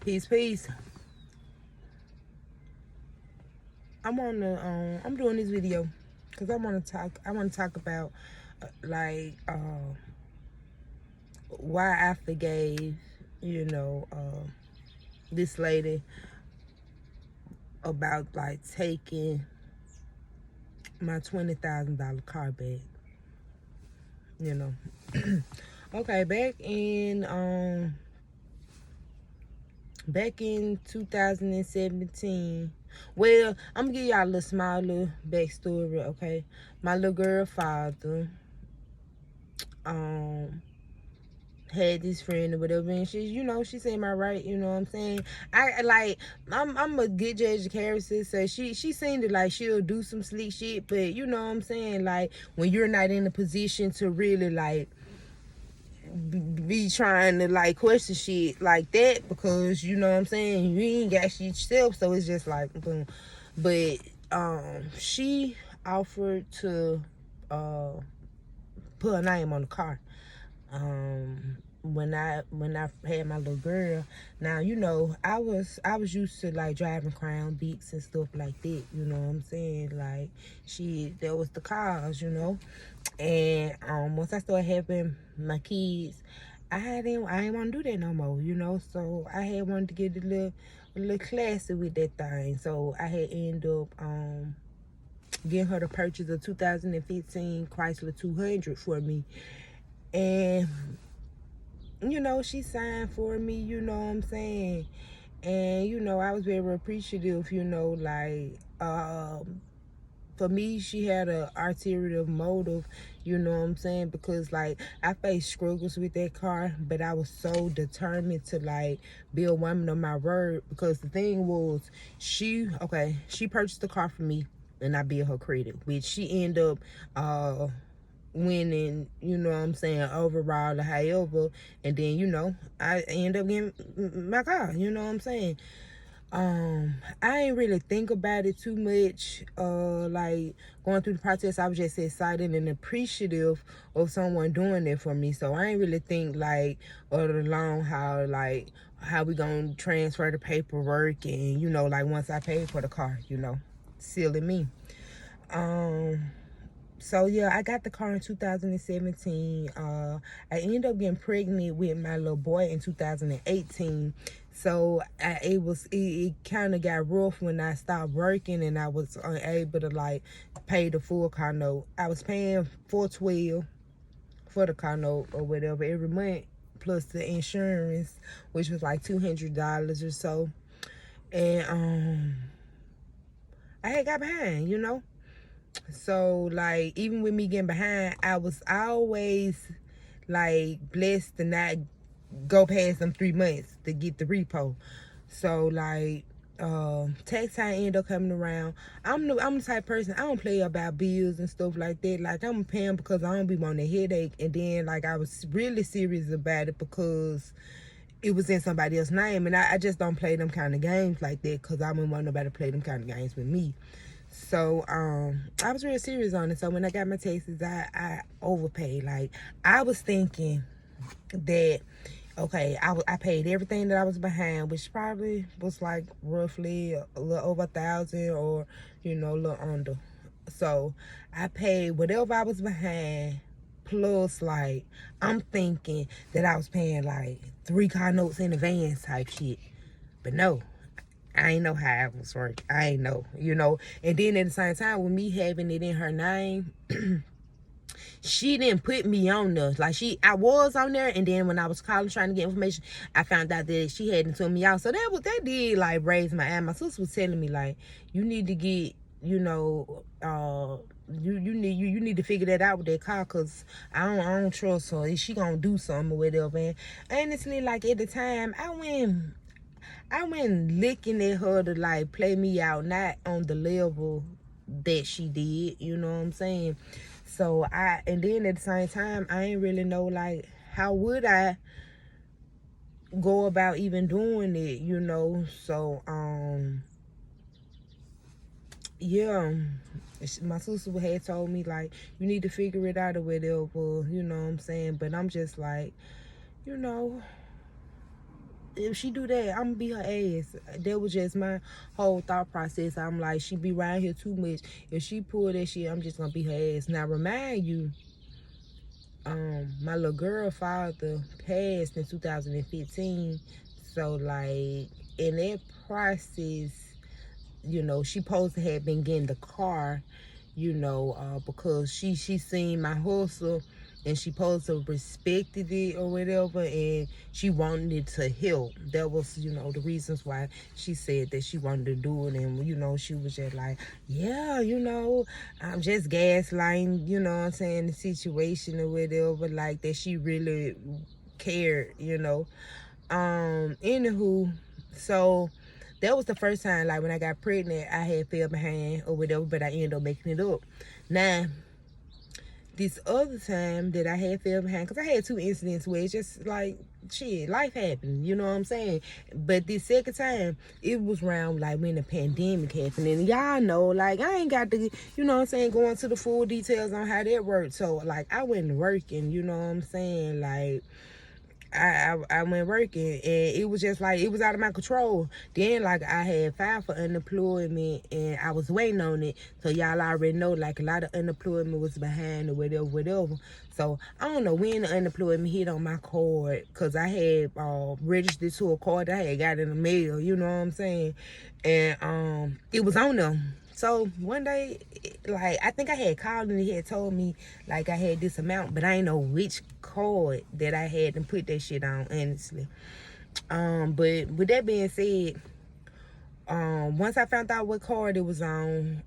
Peace, peace. I'm doing this video because I want to talk about like why I forgave, you know, this lady about like taking my $20,000 car back. You know, okay, back in 2017. Well, I'm gonna give y'all a little small little backstory. Okay, my little girl father um had this friend or whatever, and she said my right, you know what I'm saying? I'm a good judge of character, so she seemed like she'll do some slick shit, but you know what I'm saying, like when you're not in a position to really like be trying to like question shit like that, because you know what I'm saying, you ain't got shit yourself, so it's just like boom. But she offered to uh put her name on the car when I had my little girl. Now, I was used to like driving Crown Beats and stuff like that, you know what I'm saying? Like there was the cars, and once I started having my kids, I didn't want to do that no more, so I had wanted to get a little classy with that thing. So I had ended up getting her to purchase a 2015 Chrysler 200 for me. And she signed for me, you know what I'm saying? And, I was very appreciative, for me, she had a ulterior motive, you know what I'm saying? Because, like, I faced struggles with that car, but I was so determined to, like, be a woman of my word. Because the thing was, she purchased the car for me, and I built her credit, which she ended up, winning, you know what I'm saying, overall or however. And then, I end up getting my car, you know what I'm saying. I ain't really think about it too much. Like going through the process, I was just excited and appreciative of someone doing it for me. So I ain't really think like all along how we gonna transfer the paperwork, and like once I paid for the car, silly me. So yeah, I got the car in 2017. I ended up getting pregnant with my little boy in 2018. So it kind of got rough when I stopped working and I was unable to like pay the full car note. I was paying $412 for the car note or whatever every month, plus the insurance, which was like $200 or so. And I had got behind. So like even with me getting behind, I was always like blessed to not go past them 3 months to get the repo. So like tax time ended up coming around. I'm the type of person, I don't play about bills and stuff like that. Like I'm paying because I don't be wanting a headache. And then like I was really serious about it because it was in somebody else's name, and I just don't play them kind of games like that, because I wouldn't want nobody to play them kind of games with me. So I was real serious on it. So when I got my taxes, I overpaid. Like I was thinking that okay, I paid everything that I was behind, which probably was like roughly a little over 1,000, or a little under. So I paid whatever I was behind, plus like I'm thinking that I was paying like 3 car notes in advance type shit. But no, I ain't know how it was working. I ain't know. And then at the same time, with me having it in her name, she didn't put me on there. Like I was on there, and then when I was calling trying to get information, I found out that she hadn't told me out. So that did like raise my eye. My sister was telling me like, you need to get, you need to figure that out with that car, cause I don't trust her. Is she gonna do something or whatever? And honestly, like at the time, I went looking at her to like play me out, not on the level that she did, you know what I'm saying? So and then at the same time, I ain't really know like how would I go about even doing it. So yeah, my sister had told me like, you need to figure it out or whatever, you know what I'm saying? But I'm just like, you know, if she do that, I'm gonna be her ass. That was just my whole thought process. I'm like, she be around here too much. If she pull that shit, I'm just gonna be her ass. Now remind you, my little girl father passed in 2015. So like in that process, you know, she supposed to have been getting the car, you know, because she seen my hustle and she supposed to respected it or whatever, and she wanted to help. That was, you know, the reasons why she said that she wanted to do it. And, you know, she was just like, yeah, you know, I'm just gaslighting, you know what I'm saying, the situation or whatever, like that she really cared, you know. Anywho, so that was the first time, like when I got pregnant, I had fell behind or whatever, but I ended up making it up. Now, this other time that I had fell behind, because I had 2 incidents where it's just like, shit, life happened, you know what I'm saying? But this second time, it was around like when the pandemic happened. And y'all know, like, I ain't got to, you know what I'm saying, go into the full details on how that worked. So, like, I went working, you know what I'm saying? Like, I went working, and it was just like, it was out of my control. Then like I had filed for unemployment and I was waiting on it. So y'all already know, like, a lot of unemployment was behind or whatever. So I don't know when the unemployment hit on my card, because I had registered to a card that I had got in the mail, you know what I'm saying? And it was on them. So one day, like, I think I had called and he had told me, like, I had this amount, but I ain't know which card that I had to put that shit on, honestly. But with that being said, once I found out what card it was on,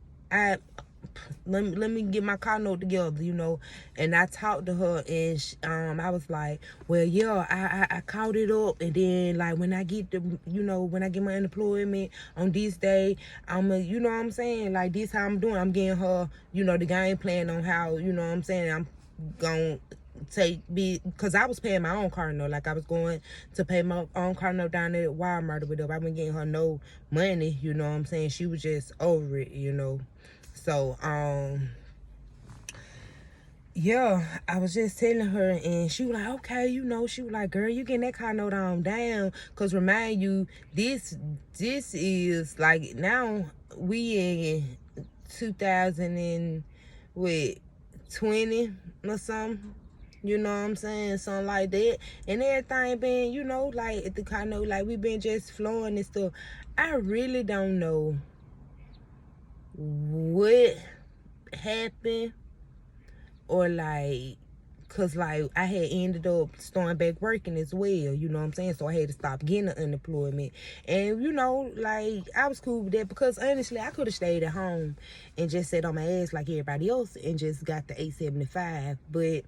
let me get my car note together, you know. And I talked to her, and I was like, well, yeah, I caught it up, and then like when I get the, you know, when I get my unemployment on this day, you know what I'm saying, like, this how I'm doing. I'm getting her, you know, the game plan on how, you know what I'm saying, I'm gonna because I was paying my own car note. Like, I was going to pay my own car note down there at Walmart or whatever. I've been getting her no money, you know what I'm saying. She was just over it, you know. So yeah, I was just telling her, and she was like, okay, you know, she was like, girl, you getting that car note on down, because remind you, this is like, now we in 2020 or something, you know what I'm saying, something like that, and everything been, you know, like, at the car note, like, we been just flowing and stuff. I really don't know what happened, or like, cause like I had ended up starting back working as well, you know what I'm saying, so I had to stop getting the unemployment. And you know, like, I was cool with that, because honestly I could have stayed at home and just sat on my ass like everybody else and just got the 875. But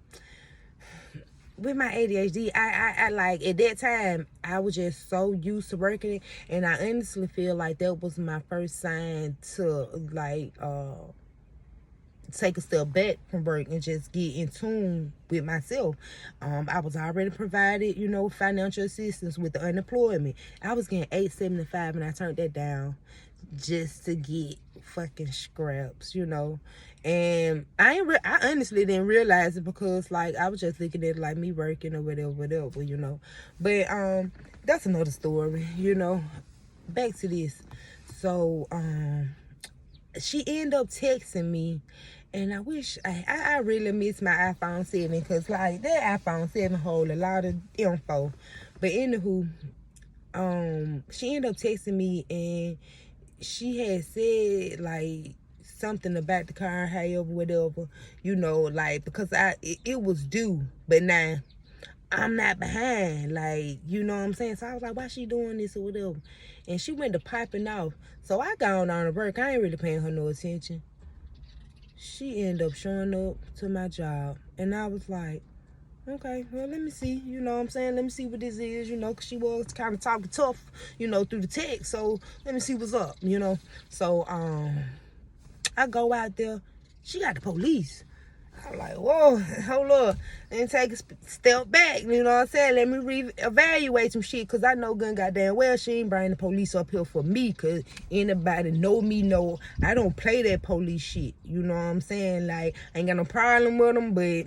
with my ADHD, I like, at that time, I was just so used to working it, and I honestly feel like that was my first sign to, like, take a step back from work and just get in tune with myself. I was already provided, you know, financial assistance with the unemployment. I was getting $875, and I turned that down just to get fucking scraps, you know. And I honestly didn't realize it, because like I was just looking at it like me working or whatever, you know. But that's another story, you know. Back to this. So she ended up texting me, and I wish I really miss my iPhone 7, because like that iPhone 7 hold a lot of info. But anywho, she ended up texting me, and she had said like something about the car, however, whatever, you know, like, because it was due, but now I'm not behind, like, you know what I'm saying. So I was like, why she doing this or whatever? And she went to piping off. So I got on to work. I ain't really paying her no attention. She ended up showing up to my job, and I was like, okay, well, let me see, you know what I'm saying, let me see what this is, you know, because she was kind of talking tough, you know, through the text. So let me see what's up, you know. So I go out there, she got the police. I'm like, whoa, hold up, and take a step back, you know what I'm saying? Let me reevaluate some shit, because I know good goddamn well she ain't bringing the police up here for me, because anybody know me know I don't play that police shit, you know what I'm saying? Like, I ain't got no problem with them, but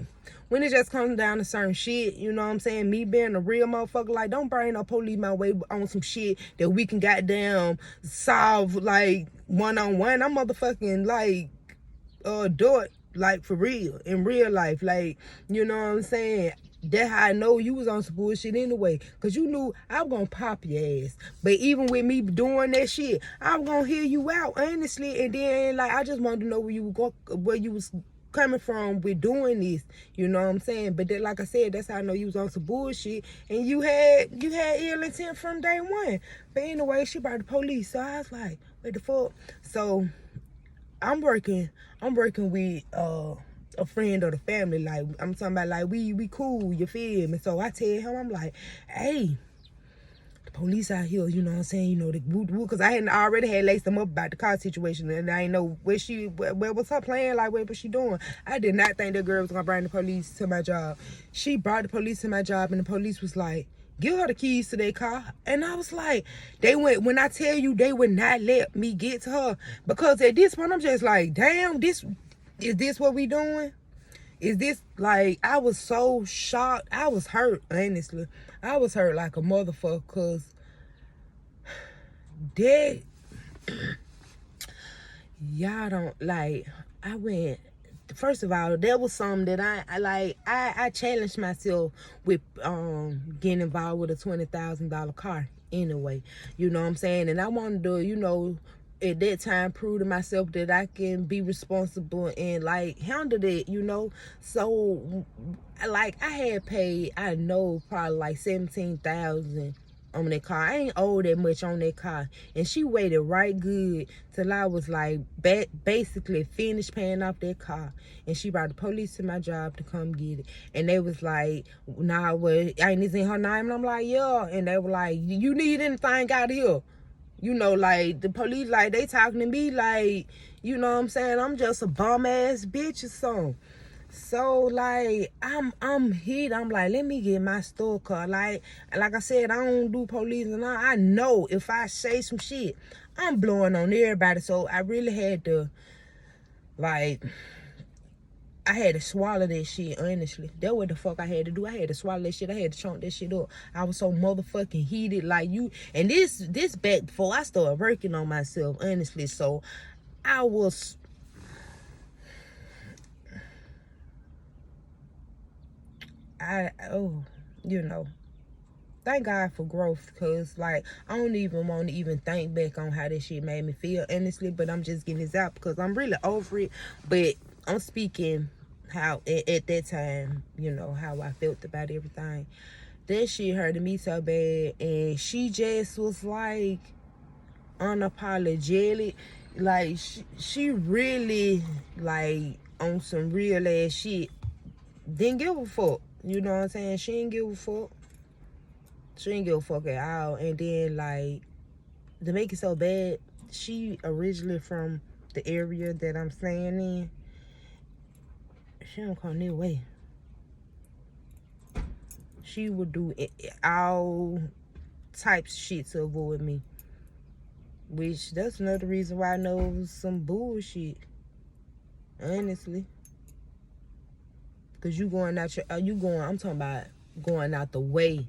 when it just comes down to certain shit, you know what I'm saying? Me being a real motherfucker, like, don't bring no police my way on some shit that we can goddamn solve, like, one-on-one. I'm motherfucking, like, do it, like, for real, in real life. Like, you know what I'm saying? That's how I know you was on some bullshit anyway. Because you knew I was going to pop your ass. But even with me doing that shit, I was going to hear you out, honestly. And then, like, I just wanted to know where you was coming from with doing this, you know what I'm saying? But then, like I said, that's how I know you was on some bullshit, and you had ill intent from day one. But anyway, she brought the police, so I was like, what the fuck? So I'm working with a friend of the family. Like, I'm talking about, like, we cool, you feel me? So I tell him, I'm like, hey, the police out here, you know what I'm saying? You know, the because I already had laced them up about the car situation, and I didn't know where was her plan, like, what was she doing? I did not think that girl was gonna bring the police to my job. She brought the police to my job, and the police was like, give her the keys to their car. And I was like, when I tell you, they would not let me get to her, because at this point I'm just like, damn, is this what we doing? Is this, like, I was so shocked. I was hurt, honestly. I was hurt like a motherfucker, because they, y'all don't, like, I went, first of all, there was something that I challenged myself with getting involved with a $20,000 car anyway. You know what I'm saying? And I wanted to, you know, at that time prove to myself that I can be responsible and, like, handle it, you know. So, like, I had paid, I know, probably like $17,000 on that car. I ain't owe that much on that car. And she waited right good till I was, like, basically finished paying off that car. And she brought the police to my job to come get it. And they was like, nah, well, ain't this in her name? And I'm like, yeah. And they were like, you need anything out here? You know, like, the police, like, they talking to me like, you know what I'm saying, I'm just a bum ass bitch or something. So, like, I'm hit. I'm like, let me get my store car. Like I said, I don't do police, and I know if I say some shit, I'm blowing on everybody. So I really had to, like, I had to swallow that shit, honestly. That's what the fuck I had to do. I had to swallow that shit. I had to chunk that shit up. I was so motherfucking heated, like, you. And this back before I started working on myself, honestly. So I was, you know, thank God for growth, because, like, I don't even want to even think back on how that shit made me feel, honestly. But I'm just getting this out because I'm really over it. But I'm speaking how at that time, you know, how I felt about everything. That shit hurted me so bad, and she just was, like, unapologetic. Like, she really, like, on some real ass shit, didn't give a fuck. You know what I'm saying? She didn't give a fuck. She didn't give a fuck at all. And then, like, to make it so bad, she originally from the area that I'm staying in. She don't come near way. She would do all types of shit to avoid me. Which, that's another reason why I know it was some bullshit. Honestly. Because I'm talking about going out the way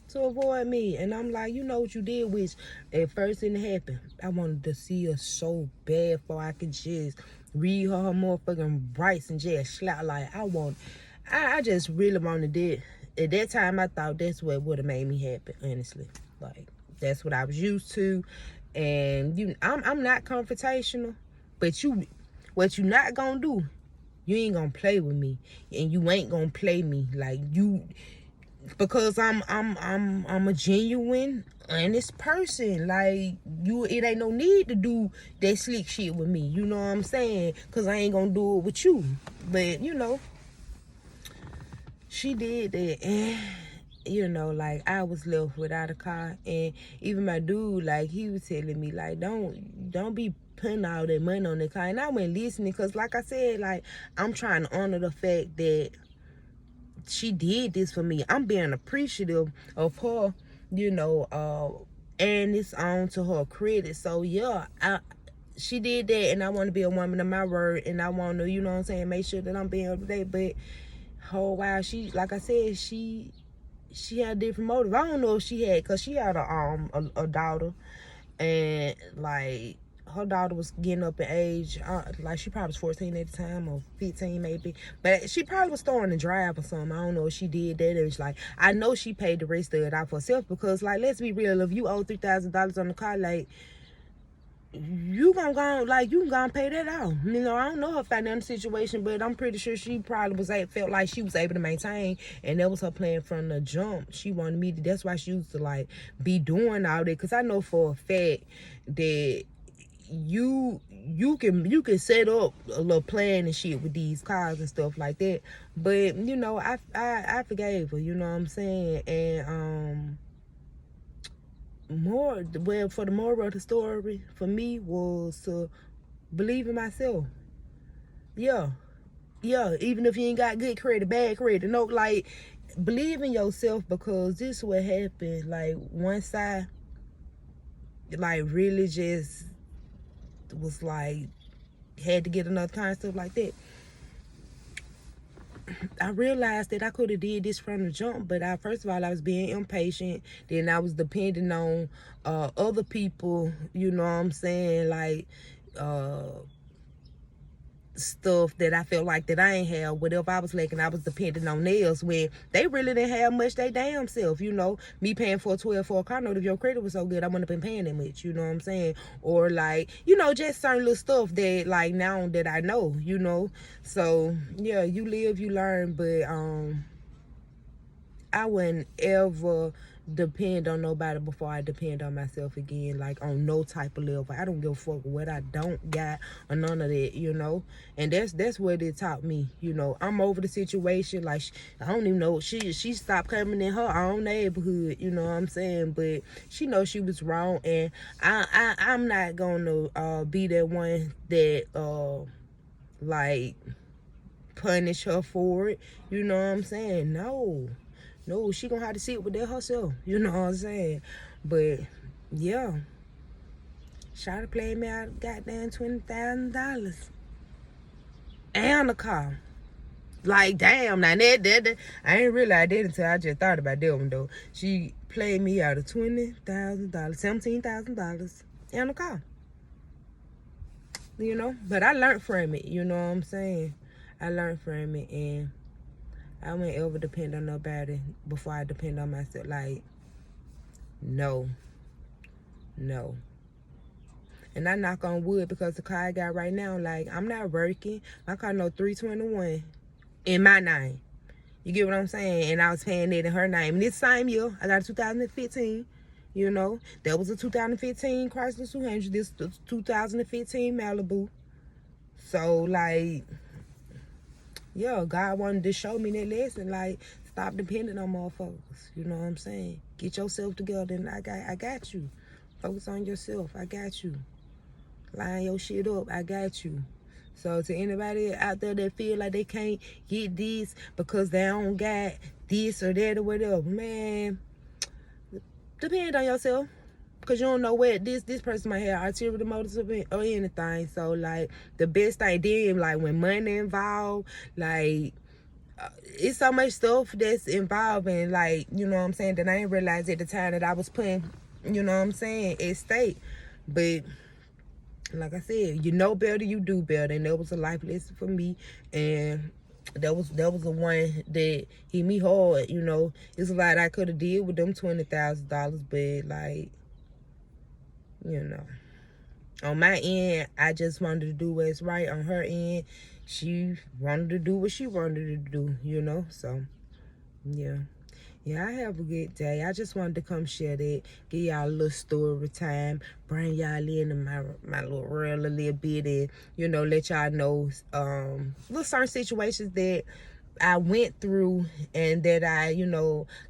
to avoid me. And I'm like, you know what you did, which at first didn't happen. I wanted to see her so bad before I could just read her motherfucking rights and just slap. Like, I just really wanted it. At that time, I thought that's what would have made me happy, honestly. Like, that's what I was used to. And I'm not confrontational, but what you not gonna do, you ain't gonna play with me, and you ain't gonna play me like you, because I'm a genuine, honest person. Like, it ain't no need to do that slick shit with me. You know what I'm saying? Cause I ain't gonna do it with you. But, you know, she did that, and, you know, like, I was left without a car. And even my dude, like, he was telling me, like, don't be putting all that money on that car. And I went listening because, like I said, like, I'm trying to honor the fact that she did this for me. I'm being appreciative of her, and it's on to her credit. So, yeah, she did that, and I want to be a woman of my word, and I want to, you know what I'm saying, make sure that I'm being up to date. But whole while, she, like I said, she had a different motive. I don't know if she had, because she had a daughter, and like her daughter was getting up in age, like she probably was 14 at the time, or 15 maybe, but she probably was starting to drive or something. I don't know if she did that. It's like, I know she paid the rest of it out for herself, because, like, let's be real, if you owe $3,000 on the car, like, you can go and pay that out. I don't know her financial situation, but I'm pretty sure she probably felt like she was able to maintain, and that was her plan from the jump. She wanted me to, that's why she used to, like, be doing all that, because I know for a fact that you can set up a little plan and shit with these cars and stuff like that. But I forgave her, you know what I'm saying? And for the moral of the story for me was to believe in myself. Yeah, even if you ain't got good credit, bad credit, no, like, believe in yourself, because this is what happened. Like, once I, like, really just was like, had to get another car and stuff like that, I realized that I could have did this from the jump, but first of all, I was being impatient. Then I was depending on other people, you know what I'm saying, like stuff that I felt like that I ain't have. Whatever I was lacking, I was depending on theirs when they really didn't have much they damn self, me paying for a 12 for a car note. If your credit was so good, I wouldn't have been paying that much, you know what I'm saying? Or, like, just certain little stuff that, like, now that I know, so yeah, you live, you learn. But I wouldn't ever depend on nobody before I depend on myself again, like, on no type of level. I don't give a fuck what I don't got or none of that, and that's what it taught me. I'm over the situation. Like, I don't even know, she stopped coming in her own neighborhood, you know what I'm saying? But she knows she was wrong, and I'm not gonna be that one that like, punish her for it, you know what I'm saying? No, she gonna have to sit with that herself, you know what I'm saying? But yeah, Shawty played me out goddamn $20,000 and a car. Like, damn, now that I ain't realize that until I just thought about that one though. She played me out of $20,000, $17,000 and a car. But I learned from it, you know what I'm saying? I learned from it, and I won't ever depend on nobody before I depend on myself. Like, no. And I knock on wood, because the car I got right now, like, I'm not working. My car no 321 in my name. You get what I'm saying? And I was paying it in her name. And this same year, I got a 2015. That was a 2015 Chrysler 200. This 2015 Malibu. So, like, yeah, God wanted to show me that lesson. Like, stop depending on motherfuckers. You know what I'm saying? Get yourself together, and I got you. Focus on yourself. I got you. Line your shit up. I got you. So to anybody out there that feel like they can't get this because they don't got this or that or whatever, man, depend on yourself. Because you don't know what this person might have ulterior motives or anything. So, like, the best thing, then, like, when money involved, like, it's so much stuff that's involved in, like, you know what I'm saying, that I didn't realize at the time that I was putting, you know what I'm saying, at stake. But like I said, you know better, you do better. And that was a life lesson for me. And that was the one that hit me hard, It's a lot I could have did with them $20,000, but, like, on my end, I just wanted to do what's right. On her end, she wanted to do what she wanted to do, So, yeah. Yeah, I have a good day. I just wanted to come share that, give y'all a little story time, bring y'all into my little world a little bit, and, let y'all know little certain situations that I went through, and that I,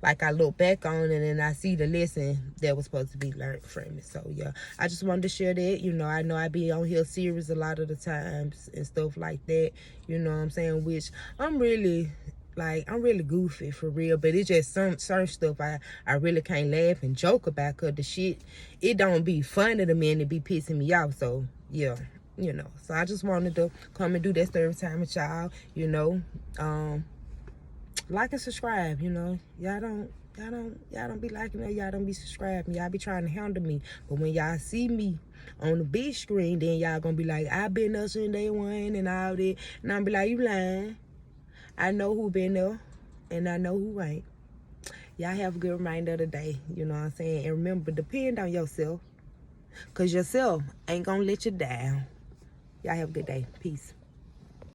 like I look back on it and I see the lesson that was supposed to be learned from it. So yeah, I just wanted to share that. I know I be on here serious a lot of the times and stuff like that. You know what I'm saying? Which I'm really I'm really goofy for real, but it's just some certain stuff I really can't laugh and joke about, cause the shit, it don't be funny to me and it be pissing me off. So yeah, so I just wanted to come and do that story time with y'all. Like and subscribe. Y'all don't be liking it, y'all don't be subscribing, y'all be trying to handle me, but when y'all see me on the big screen, then y'all gonna be like, I've been there since day one and all that, and I'm be like, you lying. I know who been there, and I know who ain't. Y'all have a good remainder of the day, you know what I'm saying? And remember, depend on yourself, because yourself ain't gonna let you down. Y'all have a good day. Peace.